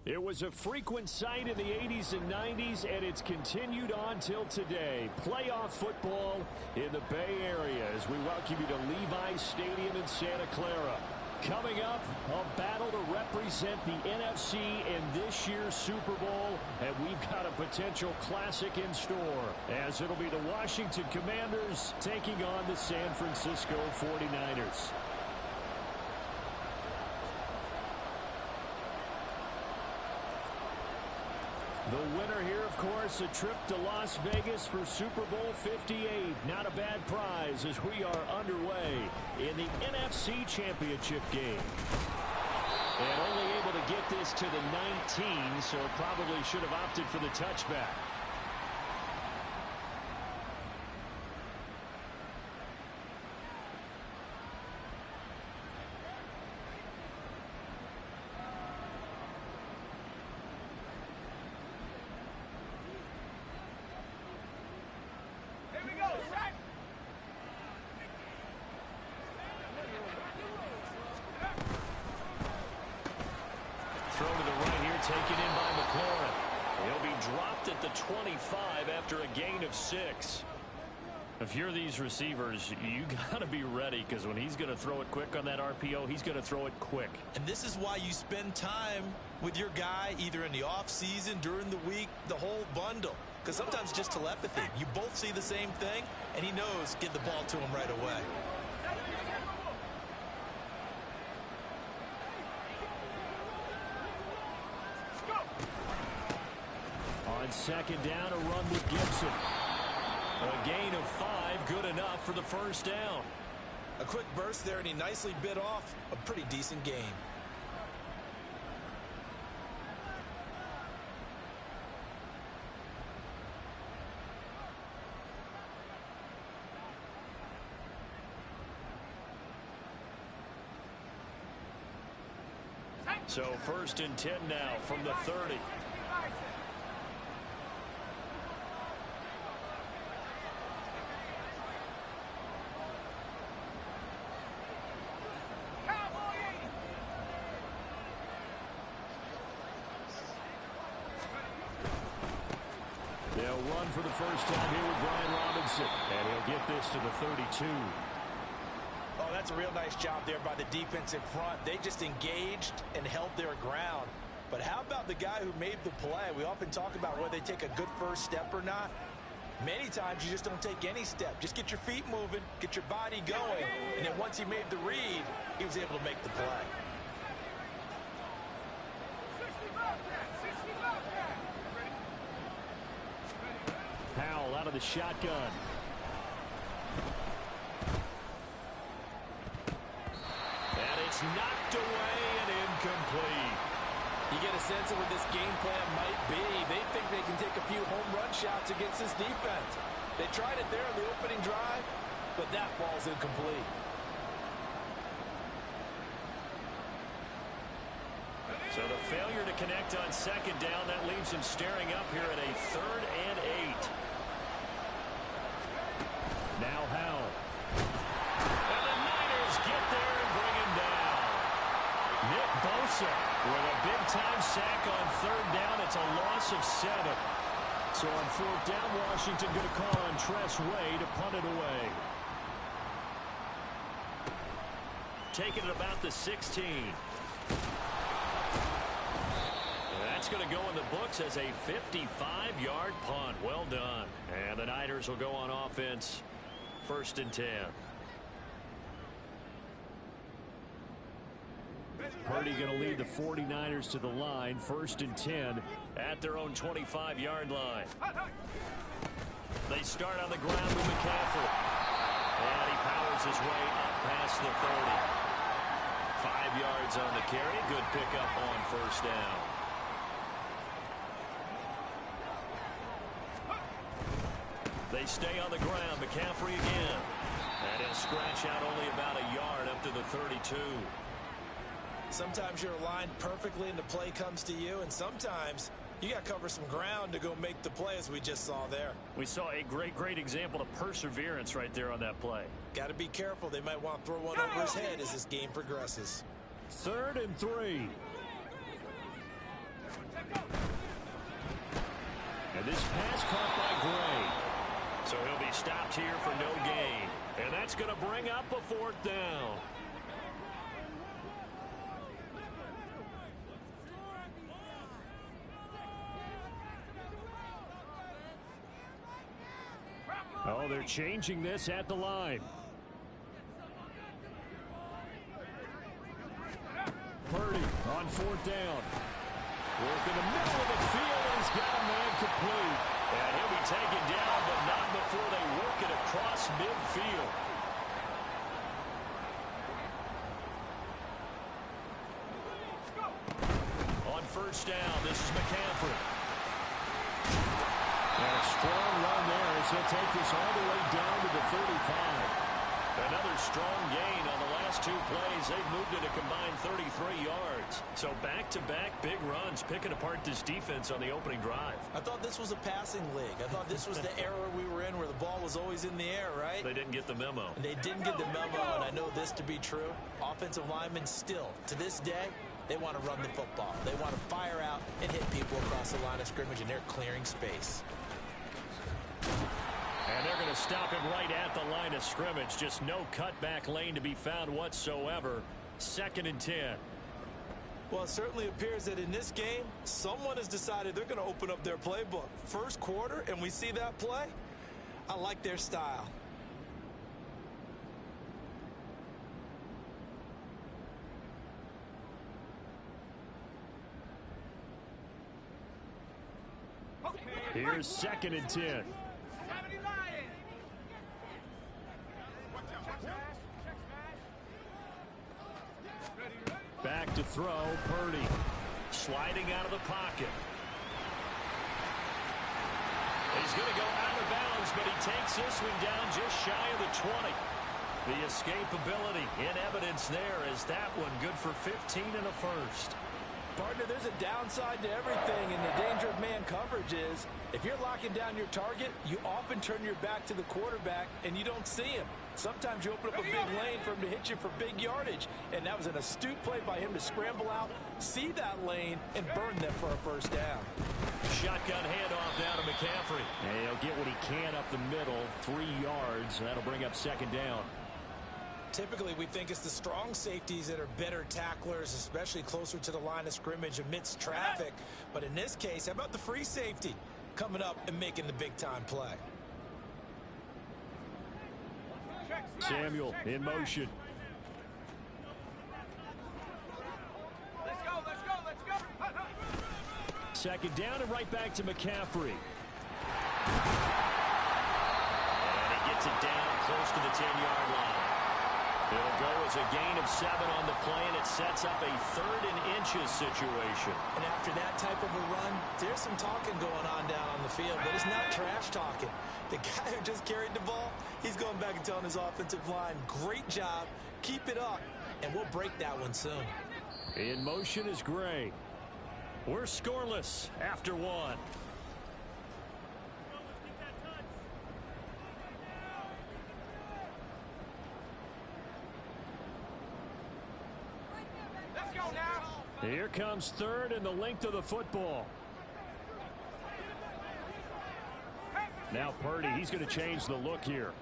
It was a frequent sight in the 80s and 90s, and it's continued on till today. Playoff football in the Bay Area as we welcome you to Levi's Stadium in Santa Clara. Coming up, a battle to represent the NFC in this year's Super Bowl, and we've got a potential classic in store, as it'll be the Washington Commanders taking on the San Francisco 49ers. The winner here, of course, a trip to Las Vegas for Super Bowl 58. Not a bad prize as we are underway in the NFC Championship game. And only able to get this to the 19, so probably should have opted for the touchback. Throw to the right here, taken in by McLaurin. He'll be dropped at the 25 after a gain of 6. If you're these receivers, you got to be ready, because when he's going to throw it quick on that RPO, he's going to throw it quick. And this is why you spend time with your guy either in the offseason, during the week, the whole bundle. Because sometimes just telepathy. You both see the same thing, and he knows get the ball to him right away. On second down, a run with Gibson. A gain of 5, good enough for the first down. A quick burst there, and he nicely bit off a pretty decent gain. So first and 10 now from the 30. They'll run for the first time here with Brian Robinson, and he'll get this to the 32. Oh, that's a real nice job there by the defense in front. They just engaged and held their ground. But how about the guy who made the play? We often talk about whether they take a good first step or not. Many times you just don't take any step. Just get your feet moving, get your body going, and then once he made the read, he was able to make the play. Powell out of the shotgun. And it's knocked away and incomplete. You get a sense of what this game plan might be. They think they can take a few home run shots against this defense. They tried it there on the opening drive, but that ball's incomplete. So the failure to connect on second down, that leaves him staring up here at a 3rd and 8. Now Howell. And the Niners get there and bring him down. Nick Bosa with a big-time sack on 3rd down. It's a loss of 7. So on 4th down, Washington going to call on Tress Way to punt it away. Taking it about the 16. That's going to go in the books as a 55-yard punt. Well done. And the Niners will go on offense. 1st and 10. Purdy going to lead the 49ers to the line. 1st and 10 at their own 25-yard line. They start on the ground with McCaffrey. And he powers his way up past the 30. 5 yards on the carry. Good pickup on 1st down. They stay on the ground. McCaffrey again. And he'll scratch out only about a yard up to the 32. Sometimes you're aligned perfectly and the play comes to you, and sometimes you got to cover some ground to go make the play, as we just saw there. We saw a great example of perseverance right there on that play. Got to be careful. They might want to throw one over his head as this game progresses. 3rd and 3. And this pass caught by Gray. So he'll be stopped here for no gain. And that's going to bring up a 4th down. Oh, they're changing this at the line. Purdy on 4th down. Work in the middle of the field, and he's got a man complete. And he'll be taken down, but not before they work it across midfield. On 1st down, this is McCaffrey. And a strong run there as he'll take this all the way down to the 35. Another strong gain on the last 2 plays. They've moved it a combined 33 yards. So back-to-back big runs picking apart this defense on the opening drive. I thought this was a passing league. I thought this was the era we were in where the ball was always in the air, right? They didn't get the memo. And they didn't get the memo, and I know this to be true. Offensive linemen still, to this day, they want to run the football. They want to fire out and hit people across the line of scrimmage, and they're clearing space. And they're going to stop him right at the line of scrimmage. Just no cutback lane to be found whatsoever. 2nd and 10. Well, it certainly appears that in this game, someone has decided they're going to open up their playbook. First quarter, and we see that play. I like their style. Here's 2nd and 10. Back to throw, Purdy. Sliding out of the pocket. He's going to go out of bounds, but he takes this one down just shy of the 20. The escapability in evidence there is that one good for 15 and a first. Partner, there's a downside to everything, and the danger of man coverage is if you're locking down your target, you often turn your back to the quarterback and you don't see him. Sometimes you open up a big lane for him to hit you for big yardage, and that was an astute play by him to scramble out, see that lane, and burn them for a first down. Shotgun handoff down to McCaffrey. And he'll get what he can up the middle, 3 yards, and that'll bring up 2nd down. Typically, we think it's the strong safeties that are better tacklers, especially closer to the line of scrimmage amidst traffic. But in this case, how about the free safety coming up and making the big-time play? Samuel in motion. Let's go, let's go, let's go. 2nd down and right back to McCaffrey. And he gets it down close to the 10-yard line. It'll go as a gain of 7 on the play, and it sets up a 3rd and inches situation. And after that type of a run, there's some talking going on down on the field, but it's not trash talking. The guy who just carried the ball, he's going back and telling his offensive line, great job, keep it up, and we'll break that one soon. In motion is Gray. We're scoreless after 1. Here comes 3rd and the length of the football. Now Purdy, he's going to change the look here.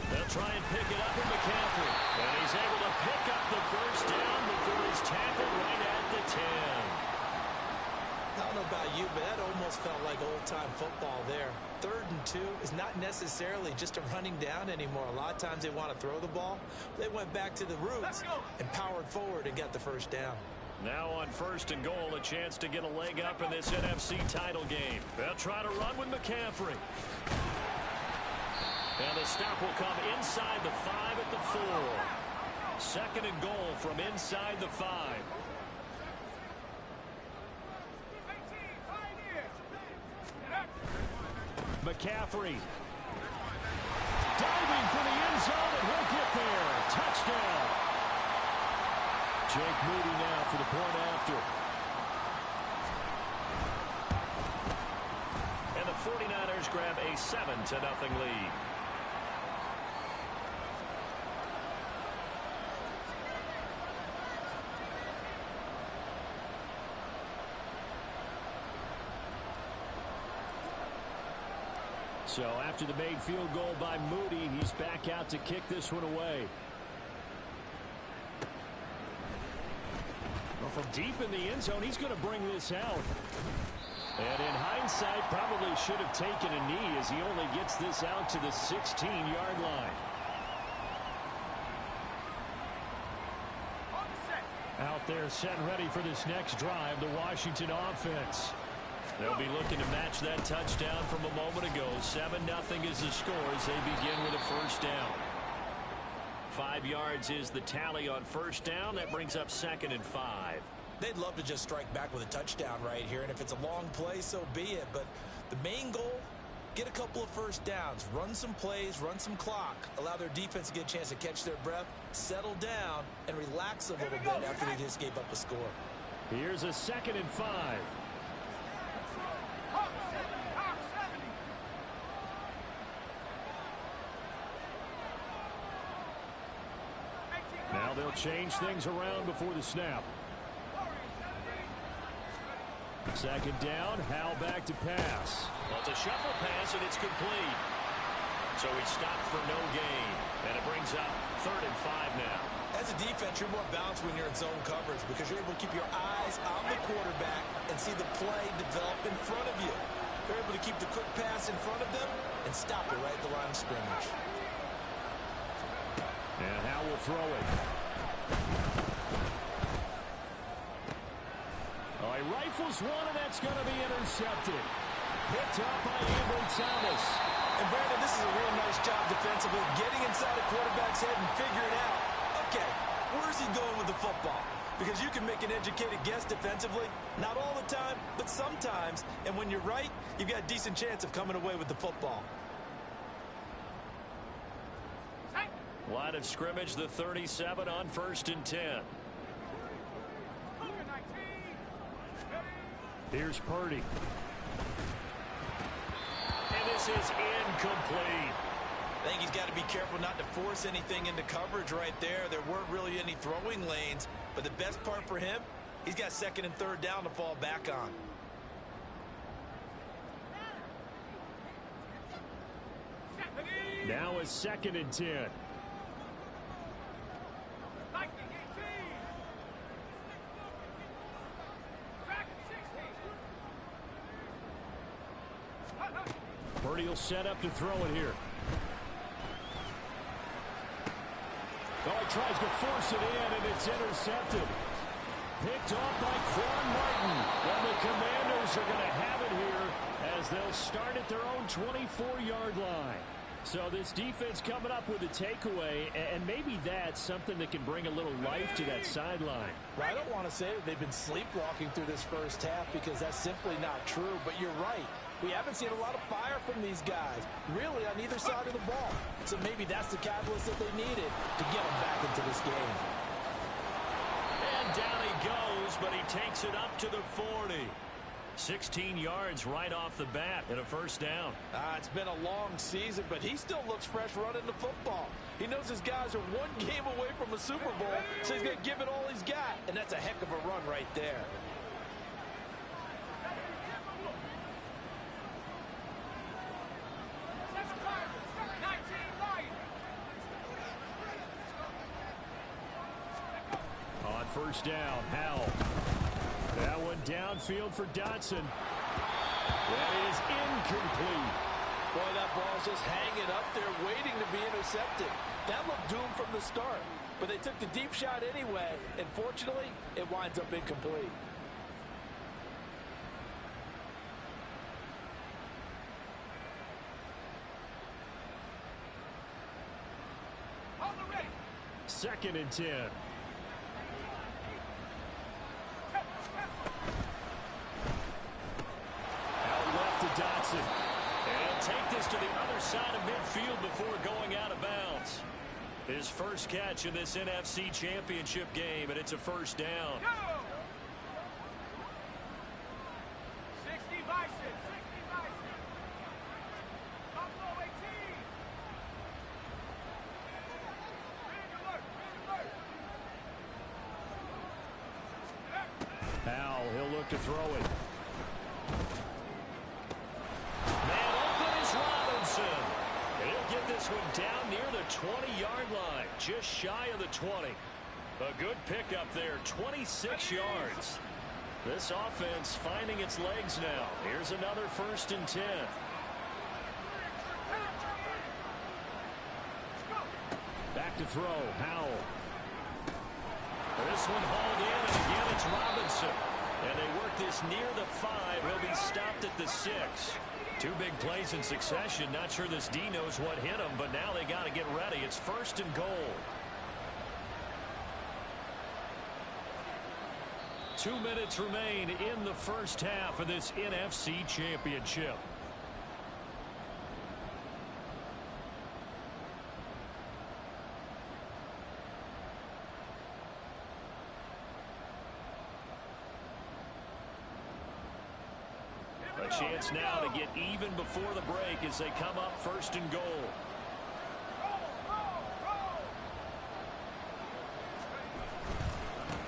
They'll try and pick it up with McCaffrey. And he's able to pick up the first down before he's tackled right at the 10. I don't know about you, but that almost felt like old-time football there. 3rd and 2 is not necessarily just a running down anymore. A lot of times they want to throw the ball. They went back to the roots and powered forward and got the first down. Now on 1st and goal, a chance to get a leg up in this NFC title game. They'll try to run with McCaffrey. And the stop will come inside the 5 at the 4. 2nd and goal from inside the 5. McCaffrey diving for the end zone, and he'll get there. Touchdown. Jake Moody now for the point after. And the 49ers grab a 7-0 lead. So after the made field goal by Moody, he's back out to kick this one away. Well, from deep in the end zone, he's going to bring this out. And in hindsight, probably should have taken a knee as he only gets this out to the 16-yard line. Out there set and ready for this next drive, the Washington offense. They'll be looking to match that touchdown from a moment ago. 7-0 is the score as they begin with a first down. 5 yards is the tally on first down. That brings up 2nd and 5. They'd love to just strike back with a touchdown right here, and if it's a long play, so be it. But the main goal, get a couple of first downs, run some plays, run some clock, allow their defense to get a chance to catch their breath, settle down, and relax a little bit after they just gave up a score. Here's a 2nd and 5. Now they'll change things around before the snap. 2nd down, Howell back to pass. Well, it's a shuffle pass, and it's complete. So he stopped for no gain, and it brings up 3rd and 5 now. As a defense, you're more balanced when you're in zone coverage because you're able to keep your eyes on the quarterback and see the play develop in front of you. They're able to keep the quick pass in front of them and stop it right at the line of scrimmage. And Howell will throw it. Oh, he rifles one, and that's going to be intercepted. Picked up by Ambry Thomas. And Brandon, this is a real nice job defensively, getting inside a quarterback's head and figuring out, okay, where's he going with the football? Because you can make an educated guess defensively, not all the time, but sometimes. And when you're right, you've got a decent chance of coming away with the football. Line of scrimmage, the 37 on 1st and 10. Here's Purdy. And this is incomplete. I think he's got to be careful not to force anything into coverage right there. There weren't really any throwing lanes, but the best part for him, he's got 2nd and 3rd down to fall back on. Now it's 2nd and 10. Purdy will set up to throw it here. Oh, he tries to force it in, and it's intercepted. Picked off by Quan Martin. And the Commanders are going to have it here as they'll start at their own 24-yard line. So this defense coming up with a takeaway, and maybe that's something that can bring a little life to that sideline. Well, I don't want to say that they've been sleepwalking through this first half because that's simply not true, but you're right. We haven't seen a lot of fire from these guys, really on either side of the ball. So maybe that's the catalyst that they needed to get them back into this game. And down he goes, but he takes it up to the 40. 16 yards right off the bat and a first down. It's been a long season, but he still looks fresh running the football. He knows his guys are one game away from a Super Bowl, so he's going to give it all he's got, and that's a heck of a run right there. On first down, Howell. That one downfield for Dotson. That is incomplete. Boy, that ball's just hanging up there waiting to be intercepted. That looked doomed from the start, but they took the deep shot anyway, and fortunately, it winds up incomplete. Second and 10. Dotson. And he'll take this to the other side of midfield before going out of bounds. His first catch in this NFC Championship game, and it's a first down. Go! 60 Bison, 60 Bison. Buffalo 18. Big alert, big alert. Howell, he'll look to throw it. this one down near the 20-yard line, just shy of the 20. A good pickup there, 26 yards. This offense finding its legs now. Here's another 1st and 10. Back to throw, Howell. This one hauled in, and again it's Robinson. And they work this near the 5. He'll be stopped at the 6. 2 big plays in succession. Not sure this D knows what hit him, but now they got to get ready. It's 1st and goal. 2 minutes remain in the first half of this NFC Championship. A chance now to get even before the break as they come up 1st and goal.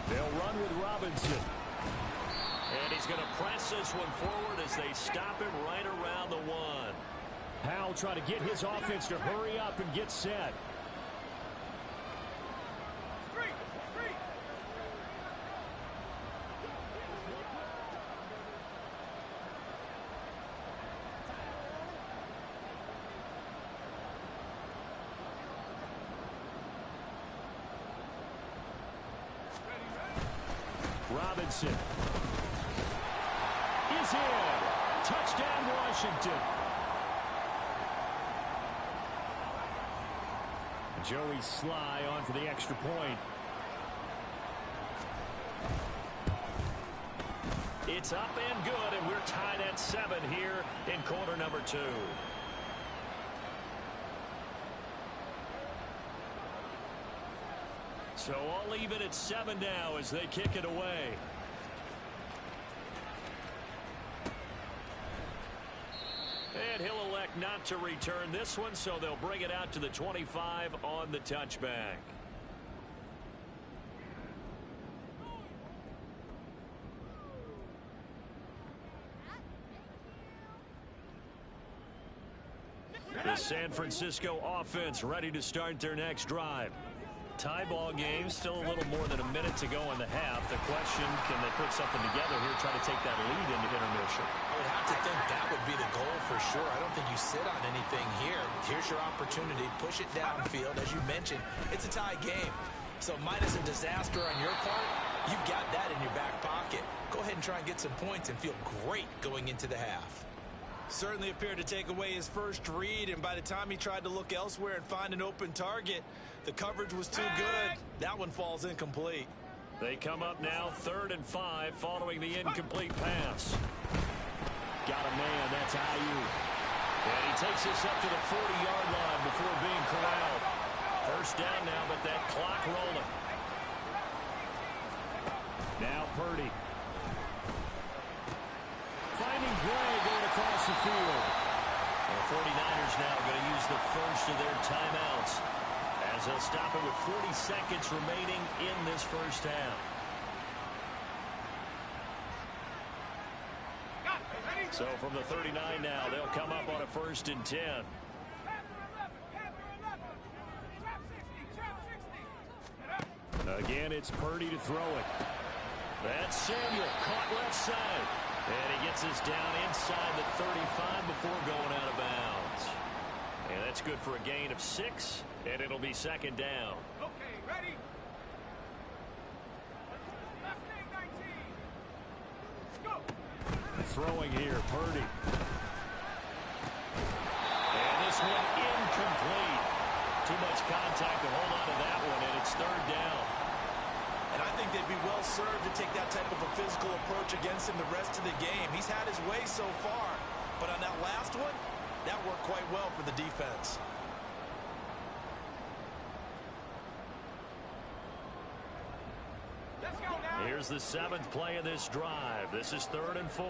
They'll run with Robinson. And he's going to press this one forward as they stop him right around the 1. Howell trying to get his offense to hurry up and get set. Robinson is in. Touchdown, Washington. Joey Sly on for the extra point. It's up and good, and we're tied at 7 here in quarter number 2. So all even at 7 now as they kick it away. And he'll elect not to return this one, so they'll bring it out to the 25 on the touchback. The San Francisco offense ready to start their next drive. Tie ball game, still a little more than a minute to go in the half. The question, can they put something together here, try to take that lead into intermission? I would have to think that would be the goal for sure. I don't think you sit on anything here. Here's your opportunity. Push it downfield. As you mentioned, it's a tie game. So minus a disaster on your part, you've got that in your back pocket. Go ahead and try and get some points and feel great going into the half. Certainly appeared to take away his first read, and by the time he tried to look elsewhere and find an open target, the coverage was too good. That one falls incomplete. They come up now 3rd and 5 following the incomplete pass. Got a man, that's Ayuk. And he takes this up to the 40-yard line before being corralled. 1st down now, but that clock rolling. Now Purdy. Finding Gray going across the field. The 49ers now going to use the first of their timeouts as they'll stop it with 40 seconds remaining in this first half. So from the 39 now, they'll come up on a 1st and 10. Again, it's Purdy to throw it. That's Samuel, caught left side. And he gets this down inside the 35 before going out of bounds. And that's good for a gain of 6, and it'll be 2nd down. Okay, ready? Go. Throwing here, Purdy. And this one incomplete. Too much contact to hold on to that one, and it's 3rd down. And I think they'd be well served to take that type of a physical approach against him the rest of the game. He's had his way so far, but on that last one, that worked quite well for the defense. Let's go now. Here's the 7th play of this drive. This is 3rd and 4.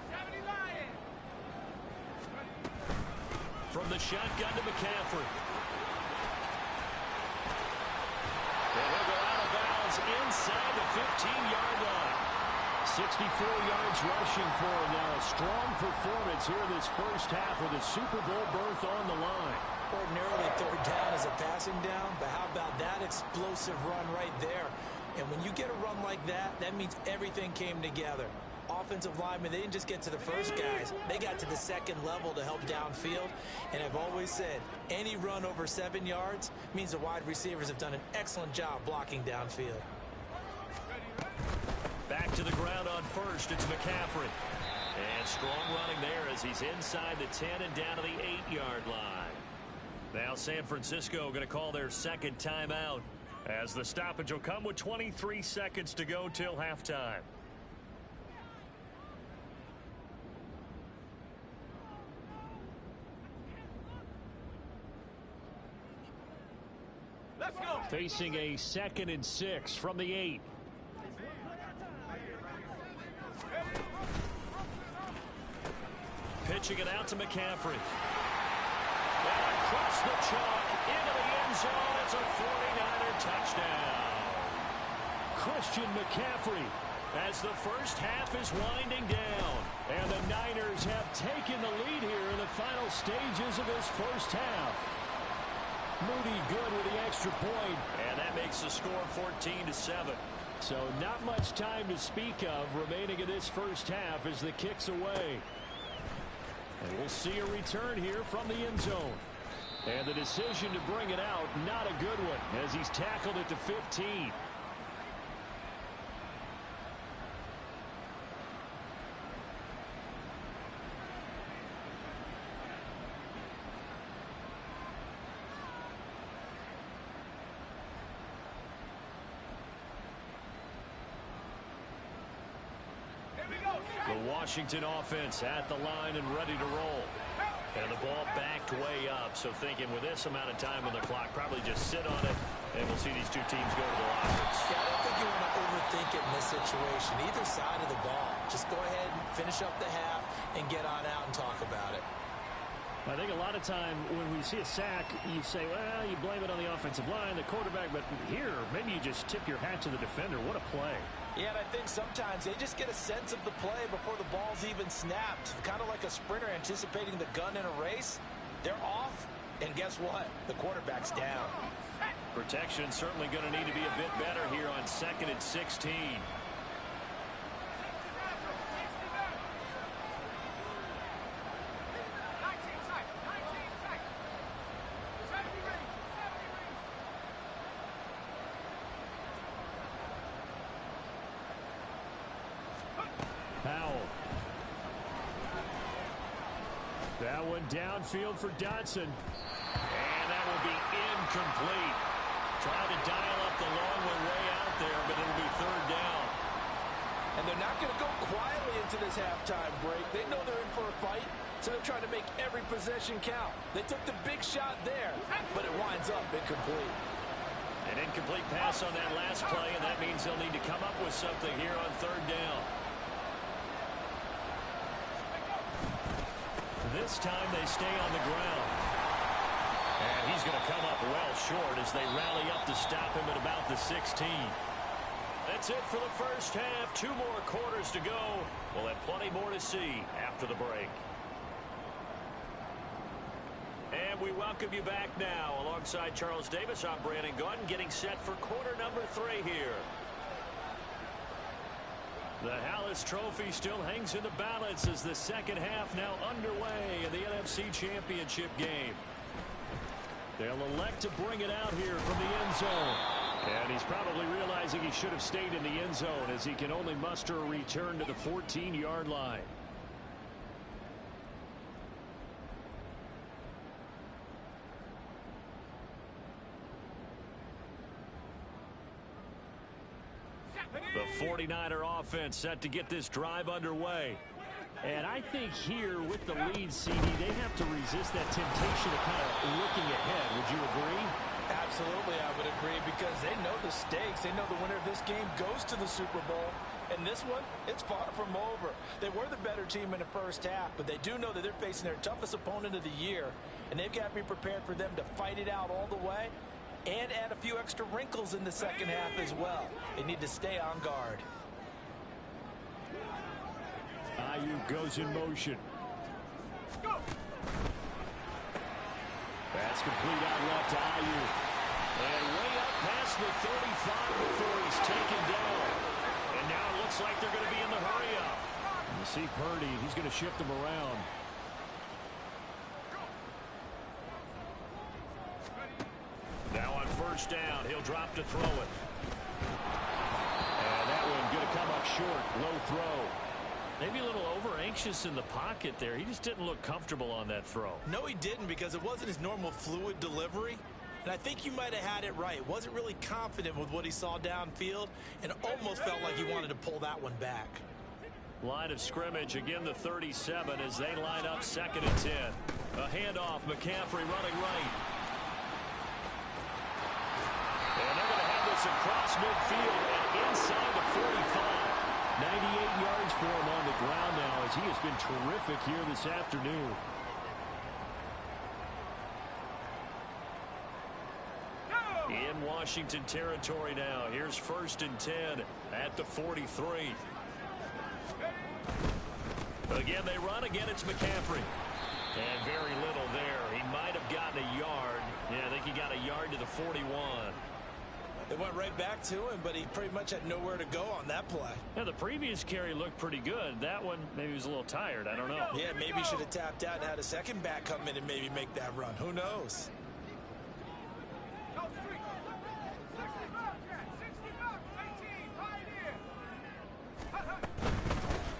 70 Lions. From the shotgun to McCaffrey. And he'll go out of bounds inside the 15-yard line. 64 yards rushing for him now. A strong performance here in this first half with a Super Bowl berth on the line. Ordinarily, third down is a passing down, but how about that explosive run right there? And when you get a run like that, that means everything came together. Offensive linemen, they didn't just get to the first guys. They got to the second level to help downfield. And I've always said, any run over 7 yards means the wide receivers have done an excellent job blocking downfield. Back to the ground on first, it's McCaffrey. And strong running there as he's inside the 10 and down to the 8-yard line. Now San Francisco going to call their second timeout as the stoppage will come with 23 seconds to go till halftime. Let's go. Facing a 2nd and 6 from the 8. Pitching it out to McCaffrey. And across the chalk into the end zone. It's a 49er touchdown. Christian McCaffrey as the first half is winding down. And the Niners have taken the lead here in the final stages of this first half. Moody good with the extra point. And that makes the score 14-7. So not much time to speak of remaining in this first half as the kick's away. And we'll see a return here from the end zone. And the decision to bring it out, not a good one, as he's tackled it to 15. The Washington offense at the line and ready to roll. And the ball backed way up. So thinking with this amount of time on the clock, probably just sit on it, and we'll see these two teams go to the lockers. Yeah, I don't think you want to overthink it in this situation. Either side of the ball. Just go ahead and finish up the half and get on out and talk about it. I think a lot of time when we see a sack, you say, well, you blame it on the offensive line, the quarterback, but here, maybe you just tip your hat to the defender. What a play. Yeah, and I think sometimes they just get a sense of the play before the ball's even snapped. Kind of like a sprinter anticipating the gun in a race. They're off, and guess what? The quarterback's down. Protection certainly going to need to be a bit better here on 2nd and 16. That one downfield for Dotson. And that will be incomplete. Trying to dial up the long one way out there, but it'll be 3rd down. And they're not going to go quietly into this halftime break. They know they're in for a fight, so they're trying to make every possession count. They took the big shot there, but it winds up incomplete. An incomplete pass on that last play, and that means they'll need to come up with something here on 3rd down. This time they stay on the ground. And he's going to come up well short as they rally up to stop him at about the 16. That's it for the first half. 2 more quarters to go. We'll have plenty more to see after the break. And we welcome you back now. Alongside Charles Davis, I'm Brandon Gunn, getting set for quarter number 3 here. The Hallis Trophy still hangs in the balance as the second half now underway in the NFC Championship game. They'll elect to bring it out here from the end zone. And he's probably realizing he should have stayed in the end zone as he can only muster a return to the 14-yard line. The 49er offense set to get this drive underway. And I think here with the lead, CD, they have to resist that temptation of kind of looking ahead. Would you agree? Absolutely, I would agree, because they know the stakes. They know the winner of this game goes to the Super Bowl. And this one, it's far from over. They were the better team in the first half, but they do know that they're facing their toughest opponent of the year. And they've got to be prepared for them to fight it out all the way and add a few extra wrinkles in the second half as well. They need to stay on guard. Ayuk goes in motion. Go. That's complete out left to Ayuk. And way up past the 35 before he's taken down. And now it looks like they're going to be in the hurry up. You see Purdy, he's going to shift them around. Now on first down, he'll drop to throw it. And that one going to come up short. Low throw. Maybe a little over-anxious in the pocket there. He just didn't look comfortable on that throw. No, he didn't, because it wasn't his normal fluid delivery. And I think you might have had it right. Wasn't really confident with what he saw downfield and almost felt like he wanted to pull that one back. Line of scrimmage, again the 37 as they line up 2nd and 10. A handoff, McCaffrey running right. And they're going to have this across midfield and inside the 45. 98 yards for him on the ground now as he has been terrific here this afternoon. In Washington territory now. Here's 1st and 10 at the 43. Again, they run. Again, it's McCaffrey. And very little there. He might have gotten a yard. Yeah, I think he got a yard to the 41. It went right back to him, but he pretty much had nowhere to go on that play. Yeah, the previous carry looked pretty good. That one, maybe he was a little tired. I don't know. Yeah, maybe he should have tapped out and had a second back come in and maybe make that run. Who knows?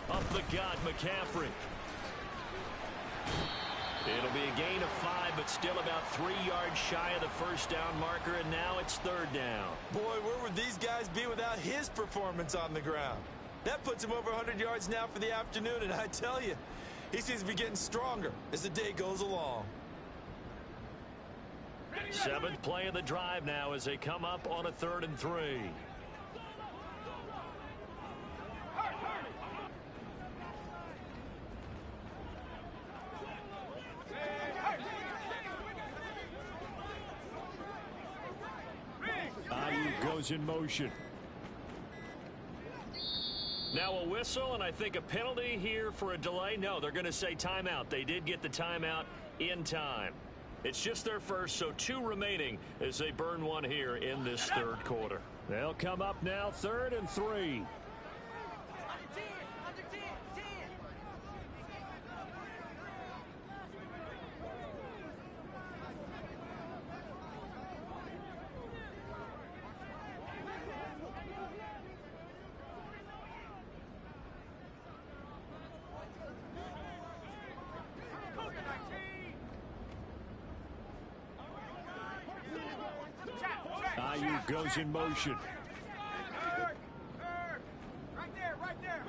Up the gut, McCaffrey. It'll be a gain of 5, but still about 3 yards shy of the first down marker, and now it's 3rd down. Boy, where would these guys be without his performance on the ground? That puts him over 100 yards now for the afternoon, and I tell you, he seems to be getting stronger as the day goes along. 7th play of the drive now as they come up on a 3rd and 3. Ayuk goes in motion. Now a whistle and I think a penalty here for a delay. No, they're going to say timeout. They did get the timeout in time. It's just their first, so 2 remaining as they burn one here in this 3rd quarter. They'll come up now 3rd and 3. Ayuk goes in motion. Right there.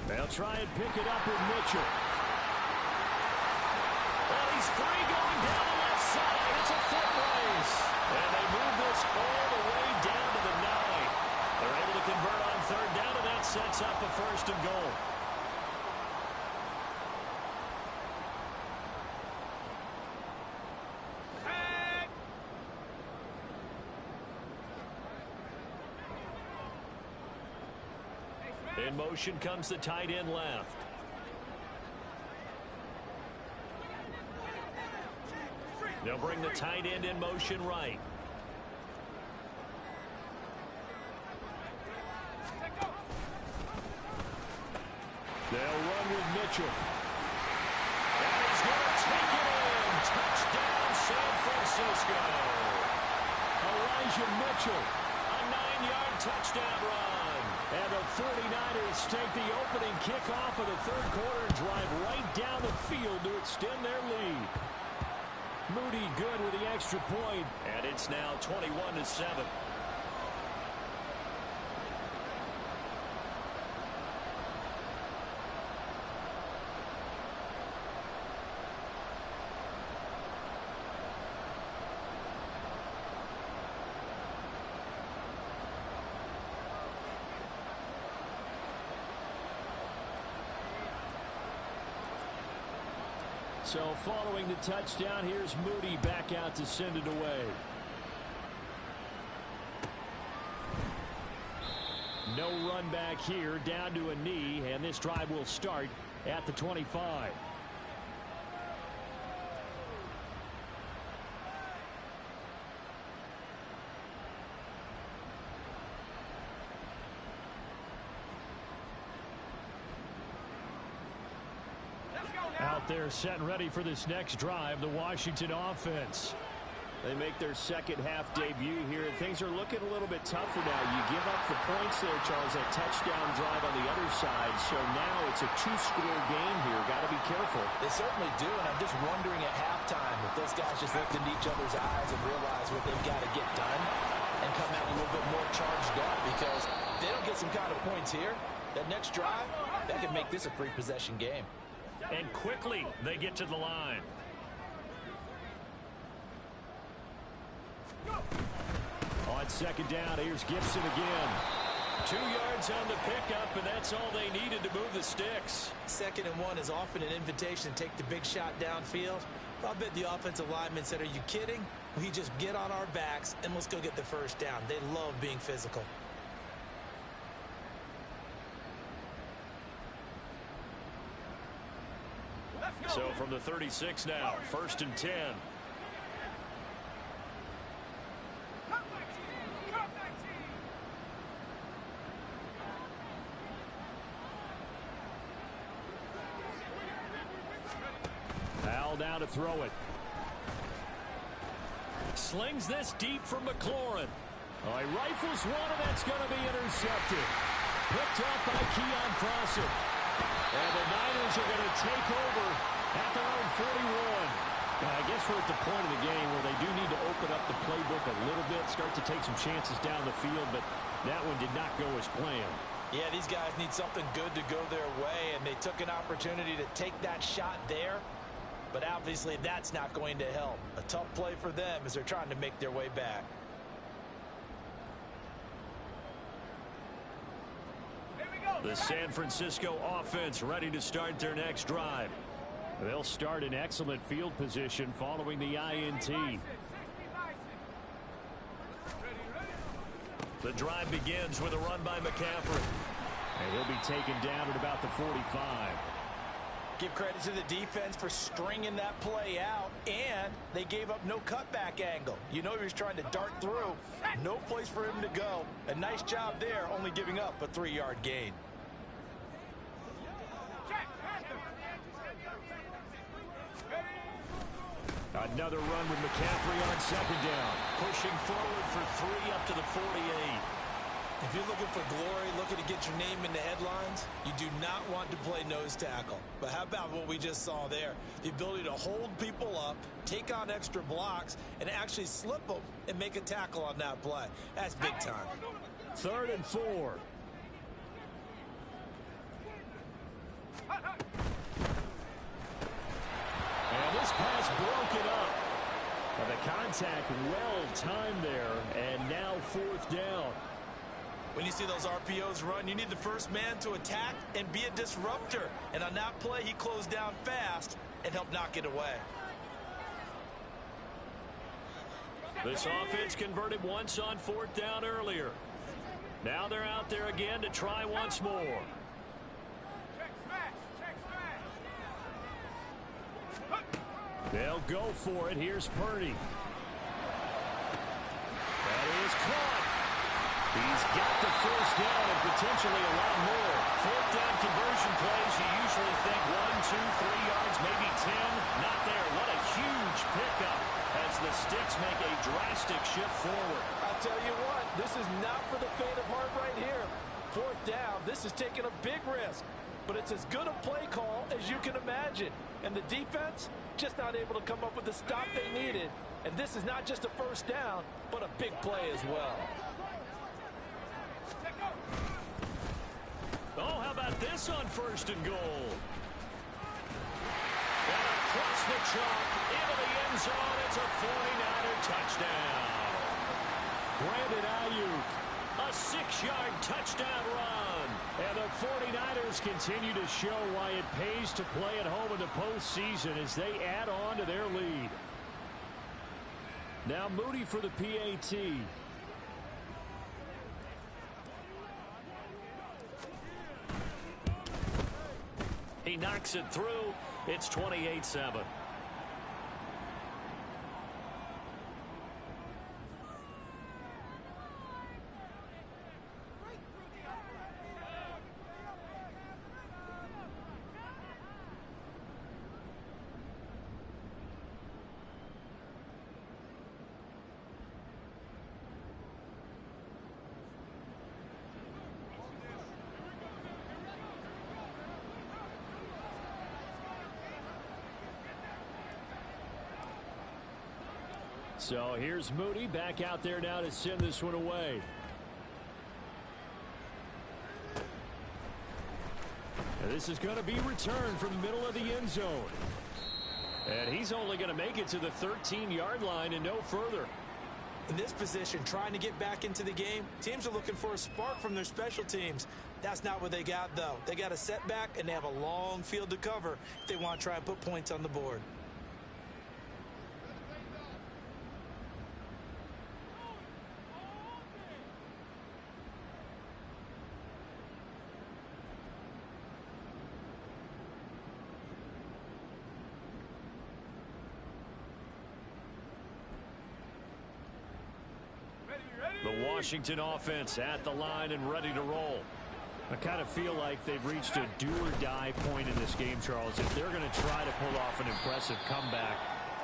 They'll try and pick it up with Mitchell. Well, he's free going down the left side. It's a foot race. And they move this all the way down to the 9. They're able to convert on 3rd down, and that sets up a 1st and goal. In motion comes the tight end left. They'll bring the tight end in motion right. They'll run with Mitchell. And he's going to take it in. Touchdown, San Francisco. Elijah Mitchell, a 9-yard touchdown run. And the 49ers take the opening kickoff of the 3rd quarter and drive right down the field to extend their lead. Moody good with the extra point, and it's now 21-7. So following the touchdown, here's Moody back out to send it away. No run back here, down to a knee, and this drive will start at the 25. Out there set and ready for this next drive, the Washington offense. They make their second half debut here, and things are looking a little bit tougher now. You give up the points there, Charles, that touchdown drive on the other side. So now it's a two-score game here. Got to be careful. They certainly do, and I'm just wondering at halftime if those guys just looked into each other's eyes and realize what they've got to get done and come out a little bit more charged up, because if they don't get some kind of points here, that next drive, that could make this a three-possession game. And quickly they get to the line. On second down, here's Gibson again. 2 yards on the pickup, and that's all they needed to move the sticks. 2nd and 1 is often an invitation to take the big shot downfield. I bet the offensive linemen said, are you kidding? We just get on our backs and let's go get the first down. They love being physical. So from the 36 now, 1st and 10. Al now to throw it. Slings this deep from McLaurin. Oh, he rifles one, and that's going to be intercepted. Picked up by Keon Crossett. And the Niners are going to take over at their own 41. I guess we're at the point of the game where they do need to open up the playbook a little bit, start to take some chances down the field, but that one did not go as planned. Yeah, these guys need something good to go their way, and they took an opportunity to take that shot there, but obviously that's not going to help. A tough play for them as they're trying to make their way back. The San Francisco offense ready to start their next drive. They'll start in excellent field position following the INT. The drive begins with a run by McCaffrey. And he'll be taken down at about the 45. Give credit to the defense for stringing that play out, and they gave up no cutback angle. You know he was trying to dart through. No place for him to go. A nice job there, only giving up a 3-yard gain. Another run with McCaffrey on second down. Pushing forward for 3 up to the 48. If you're looking for glory, looking to get your name in the headlines, you do not want to play nose tackle. But how about what we just saw there? The ability to hold people up, take on extra blocks, and actually slip them and make a tackle on that play. That's big time. 3rd and 4. And this pass broken up. Well, the contact well-timed there, and now 4th down. When you see those RPOs run, you need the first man to attack and be a disruptor. And on that play, he closed down fast and helped knock it away. This offense converted once on 4th down earlier. Now they're out there again to try once more. They'll go for it. Here's Purdy. That is caught. He's got the first down and potentially a lot more. 4th down conversion plays, you usually think 1, 2, 3 yards, maybe 10. Not there. What a huge pickup as the Sticks make a drastic shift forward. I'll tell you what, this is not for the faint of heart right here. 4th down, this is taking a big risk. But it's as good a play call as you can imagine. And the defense just not able to come up with the stop they needed. And this is not just a first down, but a big play as well. Oh, how about this on 1st and goal? And across the chalk into the end zone. It's a 49er touchdown. Brandon Ayuk, a 6-yard touchdown run. And the 49ers continue to show why it pays to play at home in the postseason as they add on to their lead. Now Moody for the PAT. He knocks it through. It's 28-7. So here's Moody back out there now to send this one away. And this is going to be returned from the middle of the end zone. And he's only going to make it to the 13-yard line and no further. In this position, trying to get back into the game, teams are looking for a spark from their special teams. That's not what they got, though. They got a setback, and they have a long field to cover if they want to try and put points on the board. The Washington offense at the line and ready to roll. I kind of feel like they've reached a do-or-die point in this game, Charles. If they're going to try to pull off an impressive comeback,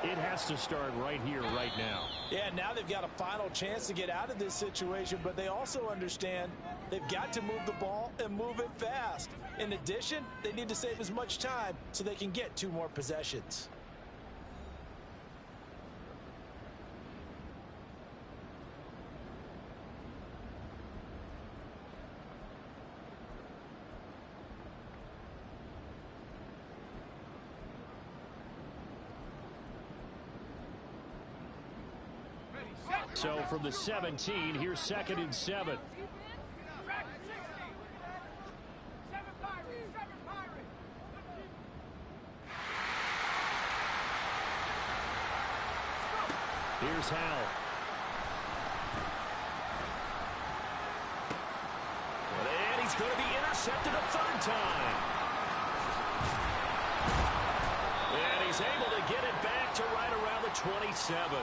it has to start right here, right now. Yeah, now they've got a final chance to get out of this situation, but they also understand they've got to move the ball and move it fast. In addition, they need to save as much time so they can get 2 more possessions. So from the 17, here's 2nd and 7. Here's Howell. And he's going to be intercepted a 3rd time. And he's able to get it back to right around the 27.